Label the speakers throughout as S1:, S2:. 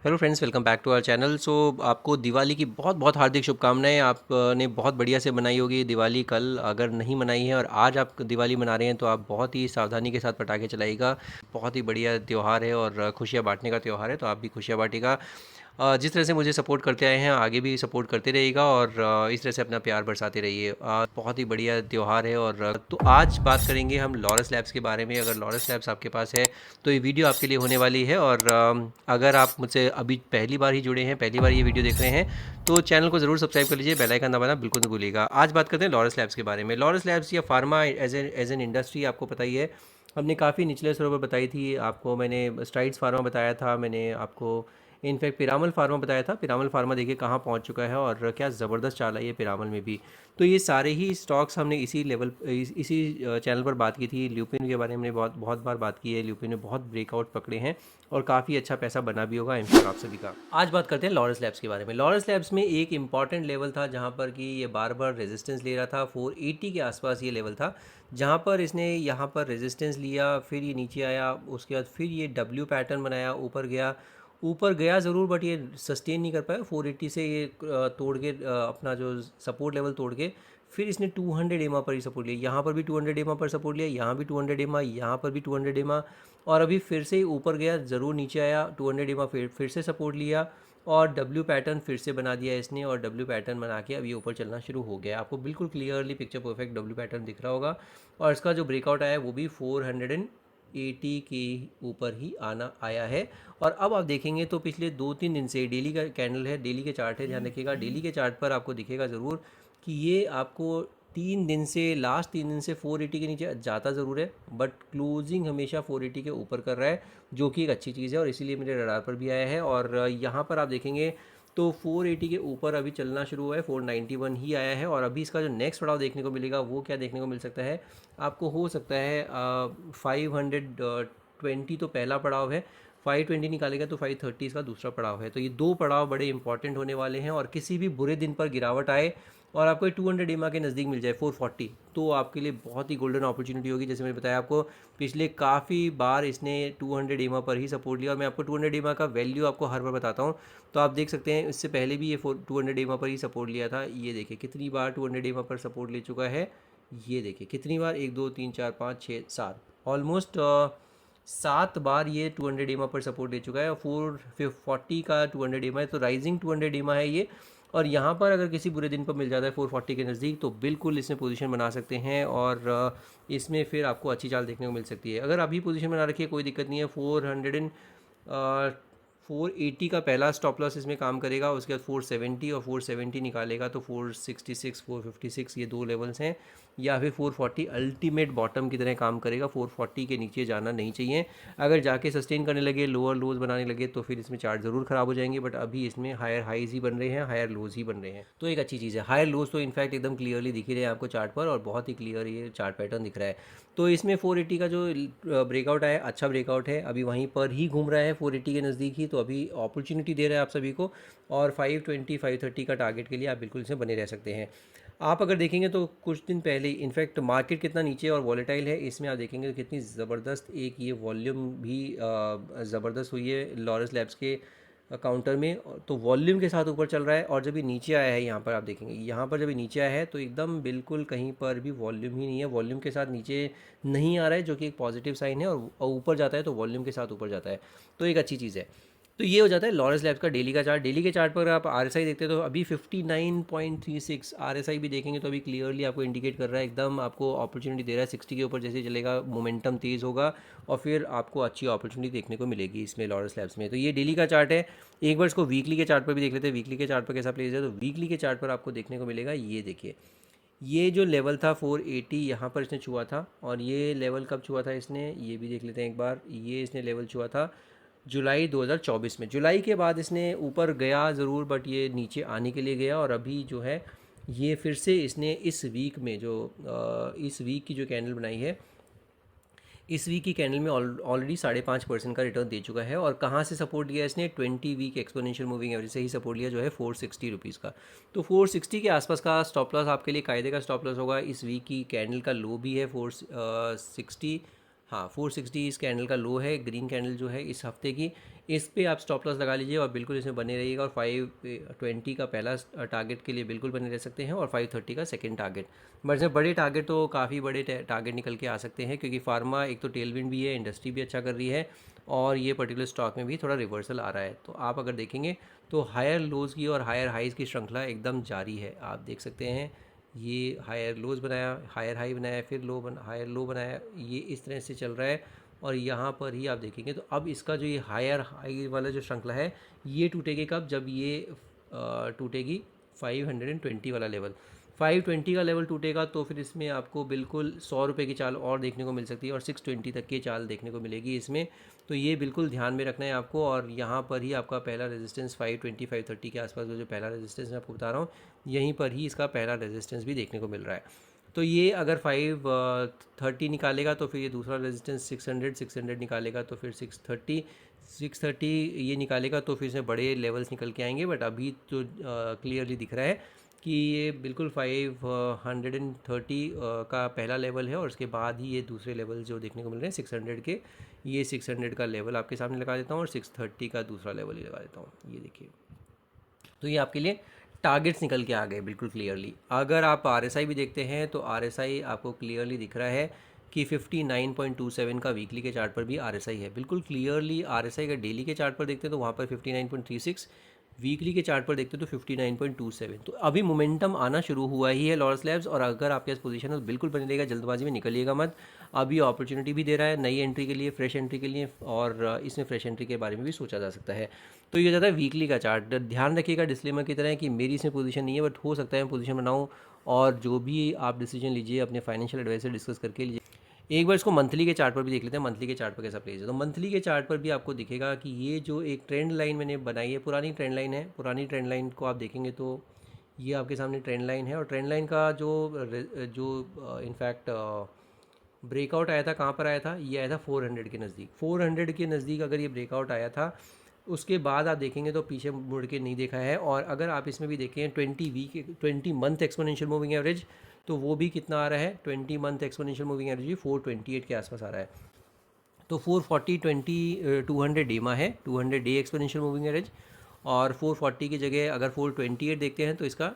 S1: Hello friends, welcome back to our channel. आपको दिवाली की बहुत बहुत हार्दिक शुभकामनाएं। आपने बहुत बढ़िया से बनाई होगी दिवाली। कल अगर नहीं मनाई है और आज आप दिवाली मना रहे हैं तो आप बहुत ही सावधानी के साथ पटाखे चलाइएगा। बहुत ही बढ़िया त्यौहार है और खुशियाँ बांटने का त्यौहार है, तो आप भी खुशियाँ बांटिएगा। जिस तरह से मुझे सपोर्ट करते आए हैं आगे भी सपोर्ट करते रहिएगा और इस तरह से अपना प्यार बरसाते रहिए। बहुत ही बढ़िया त्यौहार है। और तो आज बात करेंगे हम लॉरस लैब्स के बारे में। अगर लॉरस लैब्स आपके पास है तो ये वीडियो आपके लिए होने वाली है। और अगर आप मुझसे अभी पहली बार ही जुड़े हैं, पहली बार ये वीडियो देख रहे हैं, तो चैनल को ज़रूर सब्सक्राइब कर लीजिए, बेल आइकन दबाना बिल्कुल नहीं भूलिएगा। आज बात करते हैं लॉरस लैब्स के बारे में। लॉरस लैब्स या फार्मा एज एन इंडस्ट्री आपको पता ही है, हमने काफ़ी निचले स्तरों पर बताई थी आपको। मैंने स्ट्राइड्स फार्मा बताया था, मैंने आपको इनफैक्ट पिरामल फार्मा बताया था। पिरामल फार्मा देखिए कहाँ पहुँच चुका है और क्या ज़बरदस्त चाल है ये पिरामल में भी। तो ये सारे ही स्टॉक्स हमने इसी लेवल इसी चैनल पर बात की थी। ल्यूपिन के बारे में हमने बहुत बहुत बार बात की है। ल्यूपिन ने बहुत ब्रेकआउट पकड़े हैं और काफ़ी अच्छा पैसा बना भी होगा इंश्योर आप सभी का। आज बात करते हैं लॉरस लैब्स के बारे में। लॉरस लैब्स में एक इंपॉर्टेंट लेवल था जहाँ पर कि ये बार बार रेजिस्टेंस ले रहा था। 480 के आसपास ये लेवल था जहाँ पर इसने यहाँ पर रेजिस्टेंस लिया, फिर ये नीचे आया, उसके बाद फिर ये डब्ल्यू पैटर्न बनाया, ऊपर गया ज़रूर, बट ये सस्टेन नहीं कर पाया। 480 से ये तोड़ के अपना जो सपोर्ट लेवल तोड़ के फिर इसने 200 एमा पर ही सपोर्ट लिया। यहाँ पर भी 200 एमा पर सपोर्ट लिया, यहाँ भी 200 एमा, यहाँ पर भी 200 एमा, और अभी फिर से ऊपर गया, ज़रूर नीचे आया, 200 एमा फिर से सपोर्ट लिया और डब्ल्यू पैटर्न फिर से बना दिया इसने। और डब्ल्यू पैटर्न बना के अब ये ऊपर चलना शुरू हो गया। आपको बिल्कुल clearly picture perfect W pattern दिख रहा होगा। और इसका जो ब्रेकआउट आया है वो भी 480 के ऊपर ही आया है। और अब आप देखेंगे तो पिछले 2-3 दिन से डेली का कैंडल है, डेली के चार्ट है, ध्यान रखिएगा। डेली के चार्ट पर आपको दिखेगा ज़रूर कि ये आपको 3 दिन से, लास्ट 3 दिन से 480 के नीचे जाता ज़रूर है, बट क्लोजिंग हमेशा 480 के ऊपर कर रहा है, जो कि एक अच्छी चीज़ है और इसीलिए मेरे रडार पर भी आया है। और यहाँ पर आप देखेंगे तो 480 के ऊपर अभी चलना शुरू हुआ है, 491 ही आया है। और अभी इसका जो नेक्स्ट पड़ाव देखने को मिलेगा वो क्या देखने को मिल सकता है आपको, हो सकता है 520 तो पहला पड़ाव है, 520 निकालेगा तो 530 इसका दूसरा पड़ाव है। तो ये दो पड़ाव बड़े इंपॉर्टेंट होने वाले हैं। और किसी भी बुरे दिन पर गिरावट आए और आपको 200 एमा के नज़दीक मिल जाए 440, तो आपके लिए बहुत ही गोल्डन अपॉर्चुनिटी होगी। जैसे मैंने बताया आपको, पिछले काफ़ी बार इसने 200 एमा पर ही सपोर्ट लिया और मैं आपको 200 एमा का वैल्यू आपको हर बार बताता हूँ। तो आप देख सकते हैं इससे पहले भी ये 200 एमा पर ही सपोर्ट लिया था। ये देखिए कितनी बार 200 एमा पर सपोर्ट ले चुका है। ये देखिए कितनी बार, 1 2 3 4 5 6 7, ऑलमोस्ट 7 बार ये 200 एमा पर सपोर्ट ले चुका है। और 440 का 200 एमा है, तो राइजिंग 200 एमा है ये। और यहाँ पर अगर किसी बुरे दिन पर मिल जाता है 440 के नज़दीक, तो बिल्कुल इसमें पोजीशन बना सकते हैं और इसमें फिर आपको अच्छी चाल देखने को मिल सकती है। अगर अभी पोजीशन बना रखी है कोई दिक्कत नहीं है। 480 का पहला स्टॉप लॉस इसमें काम करेगा, उसके बाद 470, और 470 निकालेगा तो 466 456 ये दो लेवल्स हैं। या फिर 440 अल्टीमेट बॉटम की तरह काम करेगा। 440 के नीचे जाना नहीं चाहिए। अगर जाके सस्टेन करने लगे, लोअर लोज बनाने लगे, तो फिर इसमें चार्ट ज़रूर ख़राब हो जाएंगे। बट अभी इसमें हायर हाइज ही बन रहे हैं, हायर लोज ही बन रहे हैं, तो एक अच्छी चीज़ है। हायर लोज तो इनफैक्ट एकदम क्लियरली दिख ही रहे हैं आपको चार्ट पर, और बहुत ही क्लियर ये चार्ट पैटर्न दिख रहा है। तो इसमें 480 का जो ब्रेकआउट आया, अच्छा ब्रेकआउट है, अभी वहीं पर ही घूम रहा है 480 के नज़दीक ही, तो अभी अपॉर्चुनिटी दे रहा है आप सभी को। और 520 530 का टारगेट के लिए आप बिल्कुल इसमें बने रह सकते हैं। आप अगर देखेंगे तो कुछ दिन पहले इनफैक्ट मार्केट कितना नीचे और वॉलेटाइल है, इसमें आप देखेंगे तो कितनी ज़बरदस्त एक ये वॉल्यूम भी ज़बरदस्त हुई है लॉरस लैब्स के काउंटर में। तो वॉल्यूम के साथ ऊपर चल रहा है। और जब ये नीचे आया है, यहाँ पर आप देखेंगे, यहाँ पर जब ये नीचे आया है तो एकदम बिल्कुल कहीं पर भी वॉल्यूम ही नहीं है, वॉल्यूम के साथ नीचे नहीं आ रहा है, जो कि एक पॉजिटिव साइन है। और ऊपर जाता है तो वॉल्यूम के साथ ऊपर जाता है, तो एक अच्छी चीज़ है। तो ये हो जाता है लॉरस लैब्स का डेली का चार्ट। डेली के चार्ट पर आप आरएसआई देखते हैं तो अभी 59.36 आरएसआई भी देखेंगे तो अभी क्लियरली आपको इंडिकेट कर रहा है, एकदम आपको अपॉर्चुनिटी दे रहा है। 60 के ऊपर जैसे चलेगा मोमेंटम तेज़ होगा और फिर आपको अच्छी अपॉर्चुनिटी देखने को मिलेगी इसमें लॉरस लैब्स में। तो ये डेली का चार्ट है। एक बार इसको वीकली के चार्ट पर भी देख लेते हैं, वीकली के चार्ट पर कैसा प्लेस है। तो वीकली के चार्ट पर आपको देखने को मिलेगा, ये देखिए, ये जो लेवल था 480, यहाँ पर इसने छुआ था। और ये लेवल कब छुआ था इसने, ये भी देख लेते हैं एक बार। ये इसने लेवल छुआ था जुलाई 2024 में। जुलाई के बाद इसने ऊपर गया ज़रूर, बट ये नीचे आने के लिए गया। और अभी जो है ये फिर से इसने इस वीक में जो इस वीक की जो कैंडल बनाई है, इस वीक की कैंडल में ऑलरेडी 5.5% का रिटर्न दे चुका है। और कहाँ से सपोर्ट लिया इसने, 20 वीक एक्सपोनेंशियल मूविंग एवरेज से ही सपोर्ट लिया, जो है 460 रुपीज़ का। तो 460 के आसपास का स्टॉप लॉस आपके लिए कायदे का स्टॉप लॉस होगा। इस वीक की कैंडल का लो भी है 460, हाँ 460 इस कैंडल का लो है, ग्रीन कैंडल जो है इस हफ्ते की, इस पे आप स्टॉप लॉस लगा लीजिए और बिल्कुल इसमें बने रहिएगा। और 520 का पहला टारगेट के लिए बिल्कुल बने रह सकते हैं और 530 का सेकंड टारगेट। बट इसमें बड़े टारगेट तो काफ़ी बड़े टारगेट निकल के आ सकते हैं, क्योंकि फार्मा एक तो टेलविंड भी है, इंडस्ट्री भी अच्छा कर रही है और ये पर्टिकुलर स्टॉक में भी थोड़ा रिवर्सल आ रहा है। तो आप अगर देखेंगे तो हायर लोज़ की और हायर हाइज़ की श्रृंखला एकदम जारी है। आप देख सकते हैं ये हायर लोज बनाया, हायर हाई बनाया, फिर हायर लो बनाया, ये इस तरह से चल रहा है। और यहाँ पर ही आप देखेंगे तो अब इसका जो ये हायर हाई वाला जो श्रृंखला है ये टूटेगी कब, जब ये टूटेगी 520 वाला लेवल। 520 का लेवल टूटेगा तो फिर इसमें आपको बिल्कुल 100 रुपये की चाल और देखने को मिल सकती है और 620 तक की चाल देखने को मिलेगी इसमें। तो ये बिल्कुल ध्यान में रखना है आपको। और यहाँ पर ही आपका पहला रेजिस्टेंस 520 530 के आसपास जो पहला रेजिस्टेंस मैं आपको बता रहा हूँ, यहीं पर ही इसका पहला रेजिस्टेंस भी देखने को मिल रहा है। तो ये अगर 530 निकालेगा तो फिर ये दूसरा रेजिस्टेंस 600 निकालेगा तो फिर 630 ये निकालेगा तो फिर इसमें बड़े लेवल्स निकल के आएंगे। बट अभी तो क्लियरली दिख रहा है कि ये बिल्कुल 530 का पहला लेवल है और उसके बाद ही ये दूसरे लेवल जो देखने को मिल रहे हैं 600 के, ये 600 का लेवल आपके सामने लगा देता हूँ और 630 का दूसरा लेवल ही लगा देता हूँ। ये देखिए, तो ये आपके लिए टारगेट्स निकल के आ गए बिल्कुल क्लियरली। अगर आप RSI भी देखते हैं तो RSI आपको क्लियरली दिख रहा है कि 59.27 का वीकली के चार्ट पर भी RSI है बिल्कुल क्लियरली। RSI का डेली के चार्ट पर देखते हैं तो वहाँ पर 59.36, वीकली के चार्ट पर देखते हैं तो 59.27। तो अभी मोमेंटम आना शुरू हुआ ही है लॉरस लैब्स। और अगर आपके पास पोजीशन है तो बिल्कुल बने रहेगा, जल्दबाजी में निकलिएगा मत। अभी अपॉर्चुनिटी भी दे रहा है नई एंट्री के लिए, फ्रेश एंट्री के लिए, और इसमें फ्रेश एंट्री के बारे में भी सोचा जा सकता है। तो ये ज़्यादा वीकली का चार्ट। ध्यान रखिएगा डिस्क्लेमर की तरह कि मेरी इसमें पोजीशन नहीं है, बट हो सकता है मैं पोजीशन बनाऊँ। और जो भी आप डिसीजन लीजिए अपने फाइनेंशियल एडवाइजर डिस्कस करके लीजिए। एक बार इसको मंथली के चार्ट पर भी देख लेते हैं, मंथली के चार्ट पर कैसा प्लेस है। तो मंथली के चार्ट पर भी आपको दिखेगा कि ये जो एक ट्रेंड लाइन मैंने बनाई है, पुरानी ट्रेंड लाइन है, पुरानी ट्रेंड लाइन को आप देखेंगे तो ये आपके सामने ट्रेंड लाइन है। और ट्रेंड लाइन का जो इनफैक्ट ब्रेकआउट आया था, कहाँ पर आया था, ये आया था 400 के नज़दीक। 400 के नज़दीक अगर ये ब्रेकआउट आया था, उसके बाद आप देखेंगे तो पीछे मुड़ के नहीं देखा है। और अगर आप इसमें भी देखें 20 मंथ एक्सपोनेंशियल मूविंग एवरेज, तो वो भी कितना आ रहा है, 20 मंथ एक्सपोनेंशियल मूविंग एवरेज भी 428 के आसपास आ रहा है। तो 440 200 डीमा है, 200 डे एक्सपोनेंशियल मूविंग एवरेज। और 440 की जगह अगर 428 देखते हैं तो इसका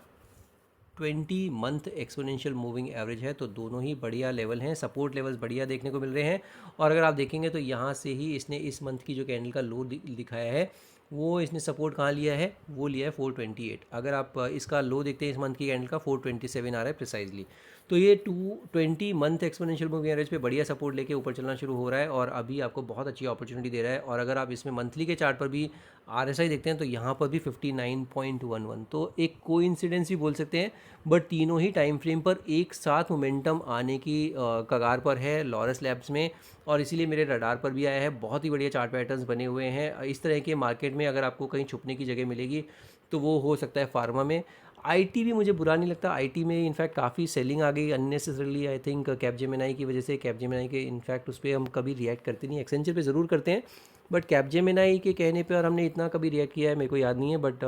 S1: 20 मंथ एक्सपोनेंशियल मूविंग एवरेज है। तो दोनों ही बढ़िया लेवल हैं, सपोर्ट लेवल्स बढ़िया देखने को मिल रहे हैं। और अगर आप देखेंगे तो यहाँ से ही इसने इस मंथ की जो कैंडल का लो दिखाया है, वो इसने सपोर्ट कहाँ लिया है, वो लिया है 428। अगर आप इसका लो देखते हैं इस मंथ की कैंडल का 427 आ रहा है प्रिसाइजली। तो ये 220 मंथ एक्सपोनेंशियल मूविंग एवरेज पे बढ़िया सपोर्ट लेके ऊपर चलना शुरू हो रहा है और अभी आपको बहुत अच्छी अपॉर्चुनिटी दे रहा है। और अगर आप इसमें मंथली के चार्ट पर भी RSI देखते हैं तो यहाँ पर भी 59.11, तो एक कोइंसिडेंस भी बोल सकते हैं। बट तीनों ही टाइम फ्रेम पर एक साथ मोमेंटम आने की कगार पर है लॉरस लैब्स में, और इसीलिए मेरे रडार पर भी आया है। बहुत ही बढ़िया चार्ट पैटर्न्स बने हुए हैं। इस तरह के मार्केट में अगर आपको कहीं छुपने की जगह मिलेगी तो वो हो सकता है फार्मा में। IT भी मुझे बुरा नहीं लगता, IT में इनफैक्ट काफ़ी सेलिंग आ गई अननेसेसरली, आई थिंक कैपजेमिनाई की वजह से। कैपजेमिनाई के इनफैक्ट उस पर हम कभी रिएक्ट करते नहीं, एक्सेंचर पे ज़रूर करते हैं, बट कैपजेमिनाई के कहने पे और हमने इतना कभी रिएक्ट किया है मेरे को याद नहीं है। बट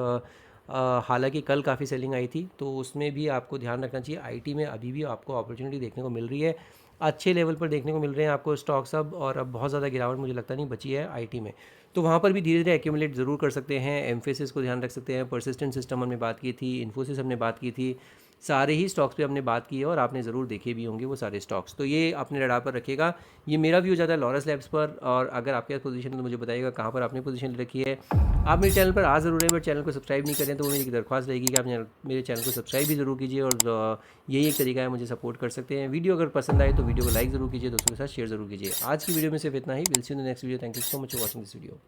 S1: हालांकि कल काफ़ी सेलिंग आई थी, तो उसमें भी आपको ध्यान रखना चाहिए। IT में अभी भी आपको अपॉर्चुनिटी देखने को मिल रही है, अच्छे लेवल पर देखने को मिल रहे हैं आपको स्टॉक सब। और अब बहुत ज़्यादा गिरावट मुझे लगता नहीं बची है IT में, तो वहाँ पर भी धीरे धीरे एक्यूमुलेट ज़रूर कर सकते हैं। एम्फेसिस को ध्यान रख सकते हैं, परसिस्टेंट सिस्टम हमने बात की थी, इन्फोसिस हमने बात की थी, सारे ही स्टॉक्स पे हमने बात की है और आपने ज़रूर देखे भी होंगे वो सारे स्टॉक्स। तो ये अपने रडार पर रखिएगा। ये मेरा व्यू जाता है लॉरस लैब्स पर। और अगर आपके पास पोजीशन है तो मुझे बताइएगा कहाँ पर आपने पोजीशन रखी है। आप मेरे चैनल पर आ ज़रूर है, बट चैनल को सब्सक्राइब नहीं करें तो वो मेरी दरख्वास्त रहेगी कि आप मेरे चैनल को सब्सक्राइब भी ज़रूर कीजिए। और यही एक तरीका है मुझे सपोर्ट कर सकते हैं। वीडियो अगर पसंद आए तो वीडियो को लाइक ज़रूर कीजिए, दोस्तों के साथ शेयर ज़रूर कीजिए। आज की वीडियो में सिर्फ इतना ही। Will see in the next video. Thank you so much for watching this video.